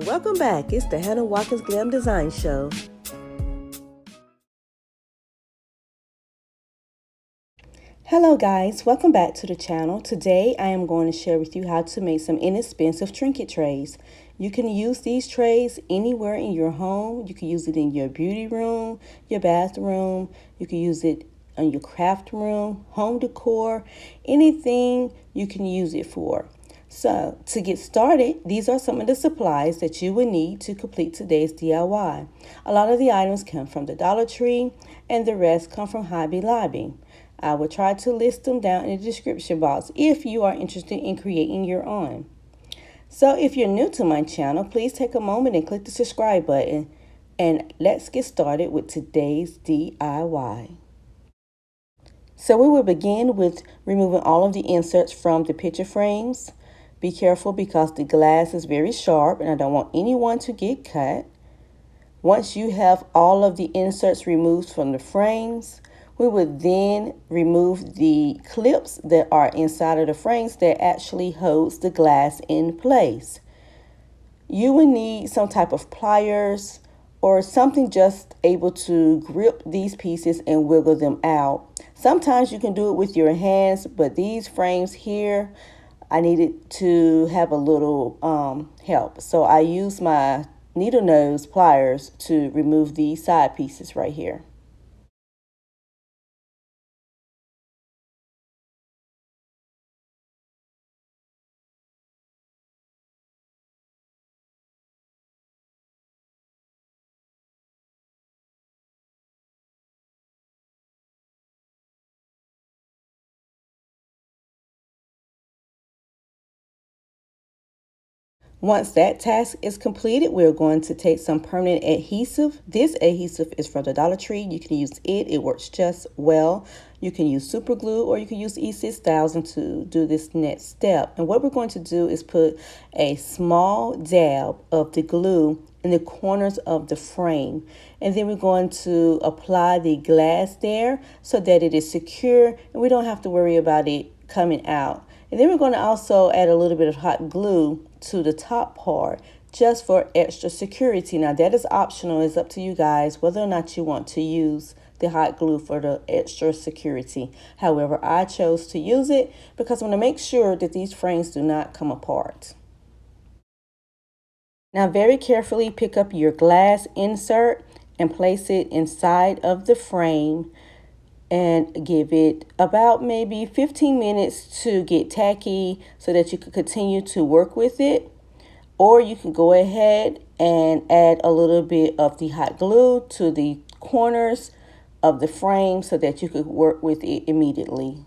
Welcome back. It's the Hanna Watkins Glam Design Show. Hello guys, welcome back to the channel. Today I am going to share with you how to make some inexpensive trinket trays. You can use these trays anywhere in your home. You can use it in your beauty room, your bathroom. You can use it in your craft room, home decor, anything you can use it for. So to get started, these are some of the supplies that you will need to complete today's DIY. A lot of the items come from the Dollar Tree and the rest come from Hobby Lobby. I will try to list them down in the description box if you are interested in creating your own. So if you're new to my channel, please take a moment and click the subscribe button. And let's get started with today's DIY. So we will begin with removing all of the inserts from the picture frames. Be careful because the glass is very sharp and I don't want anyone to get cut. Once you have all of the inserts removed from the frames, we would then remove the clips that are inside of the frames that actually holds the glass in place. You will need some type of pliers or something just able to grip these pieces and wiggle them out. Sometimes you can do it with your hands, but these frames here, I needed to have a little help. So I use my needle nose pliers to remove these side pieces right here. Once that task is completed, we're going to take some permanent adhesive. This adhesive is from the Dollar Tree. You can use it. It works just well. You can use super glue or you can use E6000 to do this next step. And what we're going to do is put a small dab of the glue in the corners of the frame. And then we're going to apply the glass there so that it is secure and we don't have to worry about it coming out. And then we're going to also add a little bit of hot glue to the top part just for extra security. Now that is optional. It's up to you guys whether or not you want to use the hot glue for the extra security. However, I chose to use it because I want to make sure that these frames do not come apart. Now very carefully pick up your glass insert and place it inside of the frame and give it about maybe 15 minutes to get tacky so that you can continue to work with it. Or you can go ahead and add a little bit of the hot glue to the corners of the frame so that you could work with it immediately.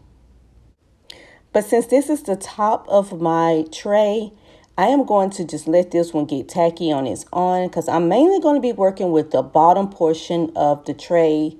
But since this is the top of my tray, I am going to just let this one get tacky on its own because I'm mainly going to be working with the bottom portion of the tray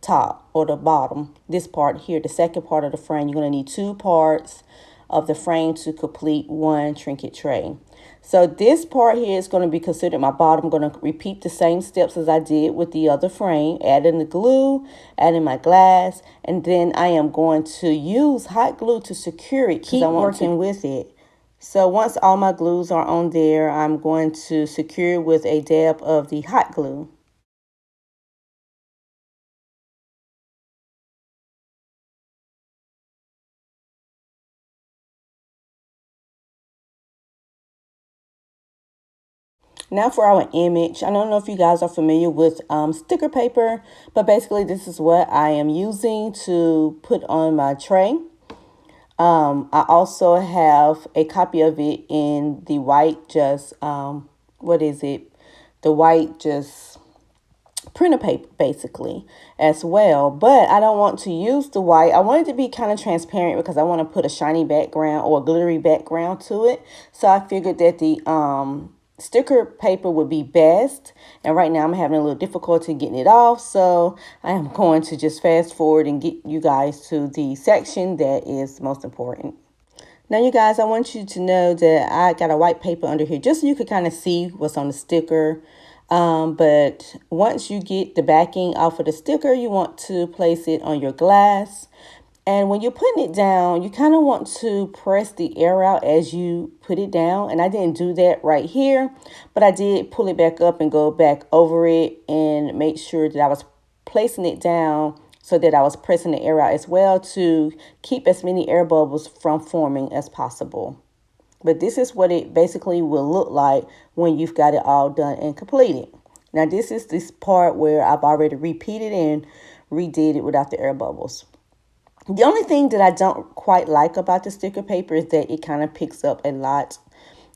top or the bottom, this part here, the second part of the frame. You're going to need two parts of the frame to complete one trinket tray. So this part here is going to be considered my bottom. I'm going to repeat the same steps as I did with the other frame, adding the glue, adding my glass, and then I am going to use hot glue to secure it. Keep working with it. So once all my glues are on there, I'm going to secure it with a dab of the hot glue. Now for our image, I don't know if you guys are familiar with sticker paper, but basically this is what I am using to put on my tray. I also have a copy of it in the white, just, what is it? The white, just printer paper basically as well, but I don't want to use the white. I want it to be kind of transparent because I want to put a shiny background or a glittery background to it. So I figured that the sticker paper would be best, and right now I'm having a little difficulty getting it off, so I am going to just fast forward and get you guys to the section that is most important. Now you guys, I want you to know that I got a white paper under here just so you could kind of see what's on the sticker. But once you get the backing off of the sticker, you want to place it on your glass And when you're putting it down, you kind of want to press the air out as you put it down. And I didn't do that right here, but I did pull it back up and go back over it and make sure that I was placing it down so that I was pressing the air out as well to keep as many air bubbles from forming as possible. But this is what it basically will look like when you've got it all done and completed. Now this is this part where I've already repeated and redid it without the air bubbles. The only thing that I don't quite like about the sticker paper is that it kind of picks up a lot,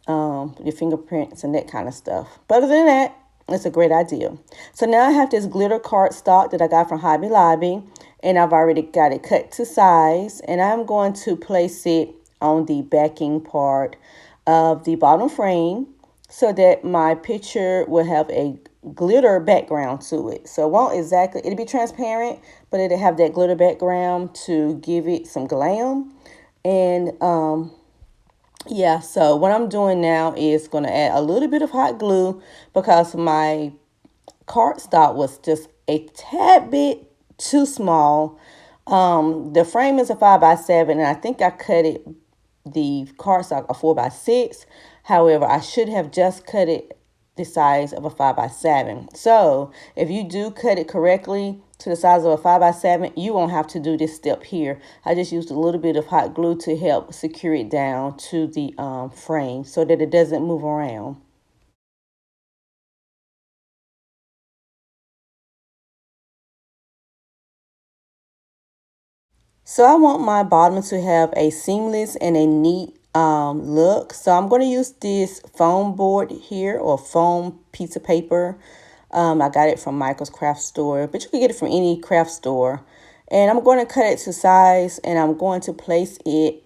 your fingerprints and that kind of stuff. But other than that, it's a great idea. So now I have this glitter cardstock that I got from Hobby Lobby, and I've already got it cut to size, and I'm going to place it on the backing part of the bottom frame so that my picture will have a glitter background to it. So it won't exactly, it'll be transparent, but it'll have that glitter background to give it some glam. And yeah, so what I'm doing now is going to add a little bit of hot glue because my cardstock was just a tad bit too small. The frame is a 5x7, and I think I cut it, the cardstock, a 4x6. However, I should have just cut it the size of a 5x7. So if you do cut it correctly to the size of a 5x7, you won't have to do this step here. I just used a little bit of hot glue to help secure it down to the frame so that it doesn't move around. So I want my bottom to have a seamless and a neat look. So I'm going to use this foam board here, or foam piece of paper. I got it from Michael's craft store, but you can get it from any craft store. And I'm going to cut it to size, and I'm going to place it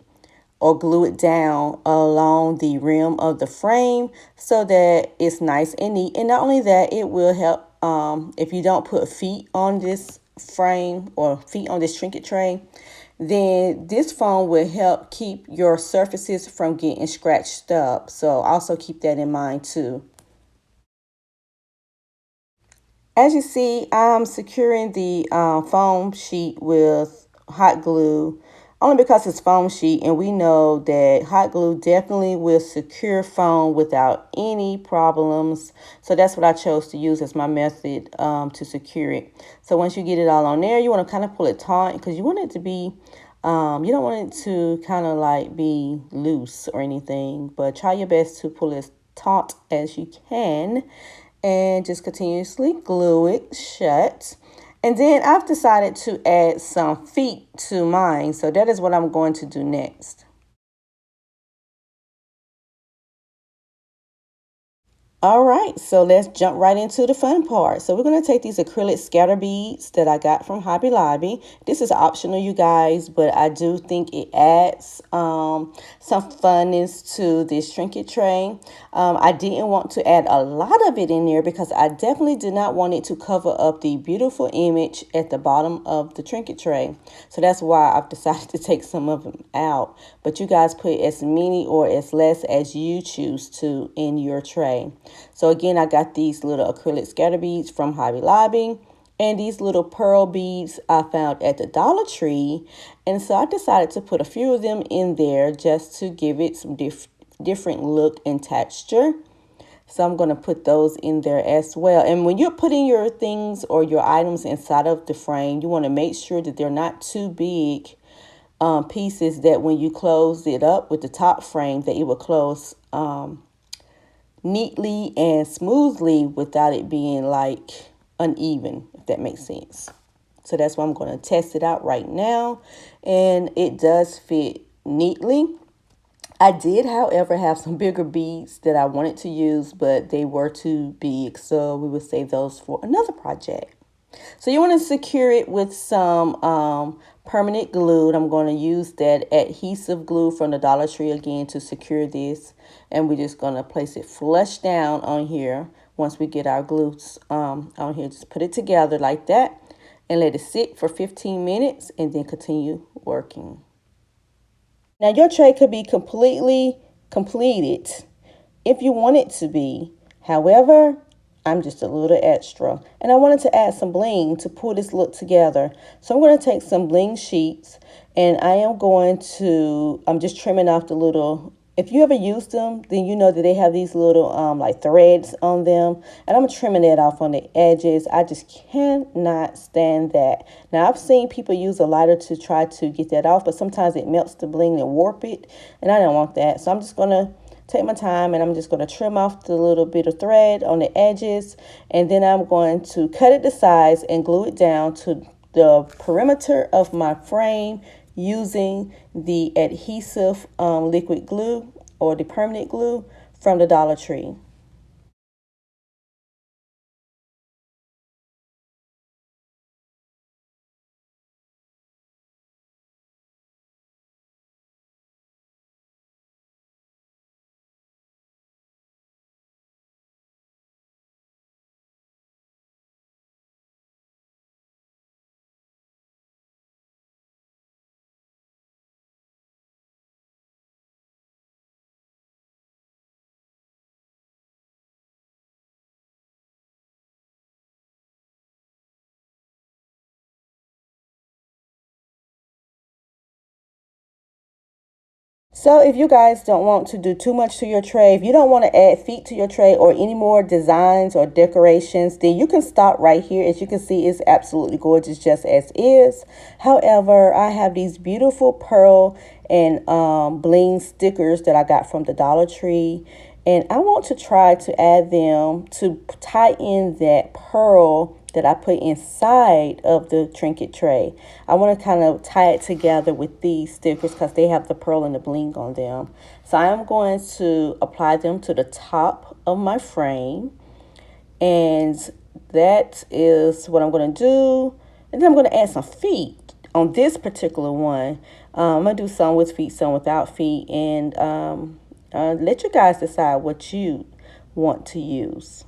or glue it down along the rim of the frame so that it's nice and neat. And not only that, it will help if you don't put feet on this frame or feet on this trinket tray, then this foam will help keep your surfaces from getting scratched up. So also keep that in mind too. As you see, I'm securing the foam sheet with hot glue, only because it's foam sheet, and we know that hot glue definitely will secure foam without any problems. So that's what I chose to use as my method to secure it. So once you get it all on there, you want to kind of pull it taut because you want it to be, you don't want it to kind of like be loose or anything, but try your best to pull it as taut as you can. And just continuously glue it shut. And then I've decided to add some feet to mine. So that is what I'm going to do next. All right, so let's jump right into the fun part. So we're going to take these acrylic scatter beads that I got from Hobby Lobby. This is optional, you guys, but I do think it adds some funness to this trinket tray. I didn't want to add a lot of it in there because I definitely did not want it to cover up the beautiful image at the bottom of the trinket tray. So that's why I've decided to take some of them out. But you guys put as many or as less as you choose to in your tray. So again, I got these little acrylic scatter beads from Hobby Lobby, and these little pearl beads I found at the Dollar Tree. And so I decided to put a few of them in there just to give it some different look and texture. So I'm going to put those in there as well. And when you're putting your things or your items inside of the frame, you want to make sure that they're not too big pieces, that when you close it up with the top frame, that it will close neatly and smoothly without it being like uneven, if that makes sense. So that's why I'm going to test it out right now, and it does fit neatly. I did, however, have some bigger beads that I wanted to use, but they were too big, so we will save those for another project. So you want to secure it with some permanent glue. I'm going to use that adhesive glue from the Dollar Tree again to secure this. And we're just going to place it flush down on here. Once we get our glues on here, just put it together like that and let it sit for 15 minutes and then continue working. Now your tray could be completely completed if you want it to be. However, I'm just a little extra. And I wanted to add some bling to pull this look together. So I'm going to take some bling sheets, and I'm just trimming off the little, if you ever used them, then you know that they have these little like threads on them. And I'm trimming that off on the edges. I just cannot stand that. Now, I've seen people use a lighter to try to get that off, but sometimes it melts the bling and warp it, and I don't want that. So I'm just going to take my time, and I'm just going to trim off the little bit of thread on the edges, and then I'm going to cut it to size and glue it down to the perimeter of my frame using the adhesive liquid glue or the permanent glue from the Dollar Tree. So if you guys don't want to do too much to your tray, if you don't want to add feet to your tray or any more designs or decorations, then you can stop right here. As you can see, it's absolutely gorgeous just as is. However, I have these beautiful pearl and bling stickers that I got from the Dollar Tree. And I want to try to add them to tie in that pearl that I put inside of the Trinket tray. I want to kind of tie it together with these stickers because they have the pearl and the bling on them. So I'm going to apply them to the top of my frame. And that is what I'm going to do. And then I'm going to add some feet on this particular one. I'm going to do some with feet, some without feet. And let you guys decide what you want to use.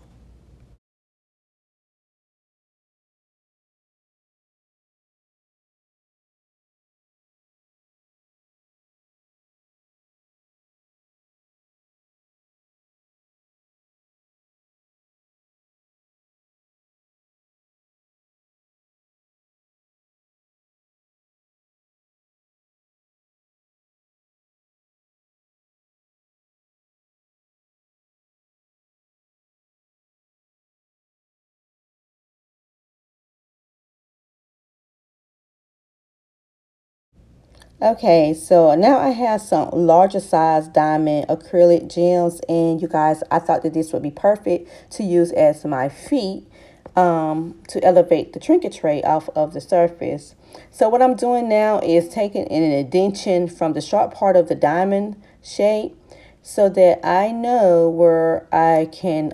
Okay, so now I have some larger size diamond acrylic gems, and you guys, I thought that this would be perfect to use as my feet to elevate the trinket tray off of the surface. So what I'm doing now is taking an indentation from the sharp part of the diamond shape so that I know where I can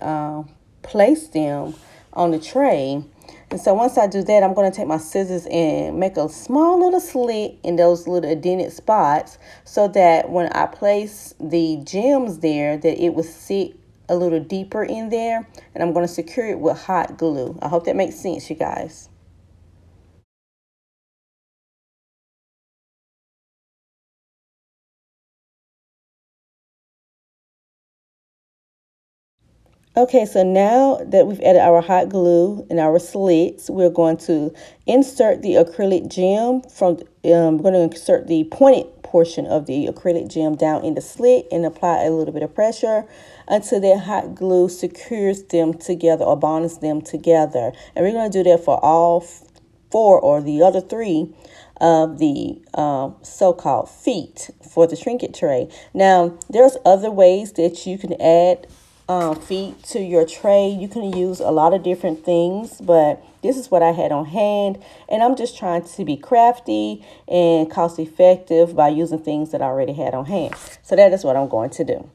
place them on the tray. And so once I do that, I'm going to take my scissors and make a small little slit in those little indented spots so that when I place the gems there, that it will sit a little deeper in there. And I'm going to secure it with hot glue. I hope that makes sense, you guys. Okay, so now that we've added our hot glue and our slits, we're going to insert the acrylic gem we're going to insert the pointed portion of the acrylic gem down in the slit and apply a little bit of pressure until that hot glue secures them together or bonds them together. And we're going to do that for all four or the other three of the so-called feet for the trinket tray. Now, there's other ways that you can add feet to your tray. You can use a lot of different things, but this is what I had on hand, and I'm just trying to be crafty and cost effective by using things that I already had on hand. So that is what I'm going to do.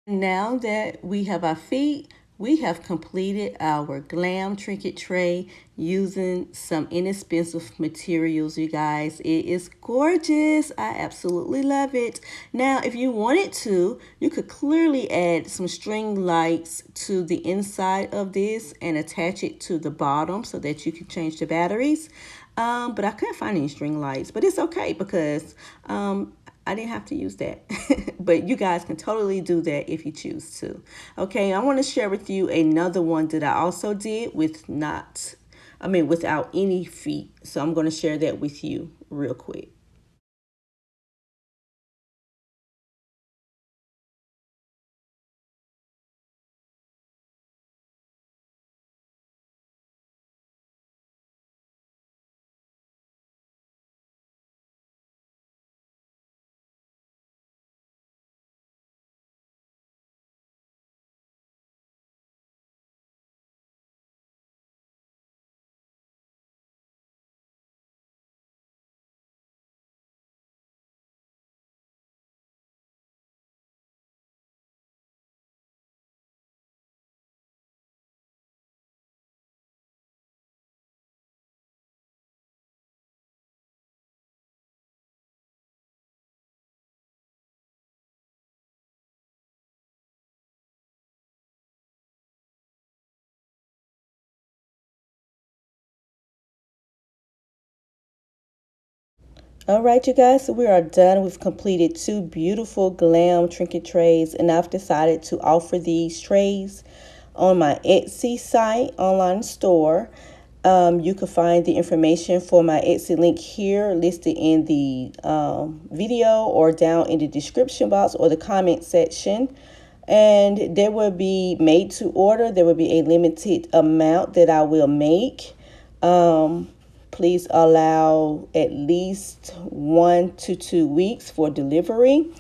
Now that we have our feet, We have completed our Glam Trinket tray using some inexpensive materials, you guys. It is gorgeous. I absolutely love it. Now, if you wanted to, you could clearly add some string lights to the inside of this and attach it to the bottom so that you can change the batteries. But I couldn't find any string lights, but it's okay because I didn't have to use that. But you guys can totally do that if you choose to. Okay, I want to share with you another one that I also did without any feet. So I'm going to share that with you real quick. All right, you guys, so we are done. We've completed two beautiful Glam Trinket trays, and I've decided to offer these trays on my Etsy site, online store. You can find the information for my Etsy link here listed in the video or down in the description box or the comment section. And there will be made to order. There will be a limited amount that I will make. Please allow at least 1 to 2 weeks for delivery.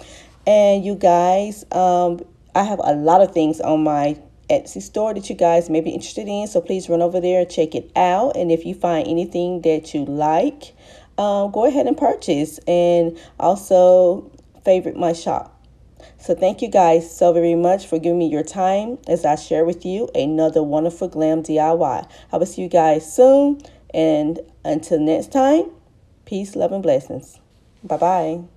And you guys, I have a lot of things on my Etsy store that you guys may be interested in. So please run over there and check it out. And if you find anything that you like, go ahead and purchase. And also favorite my shop. So thank you guys so very much for giving me your time as I share with you another wonderful Glam DIY. I will see you guys soon. And until next time, peace, love, and blessings. Bye-bye.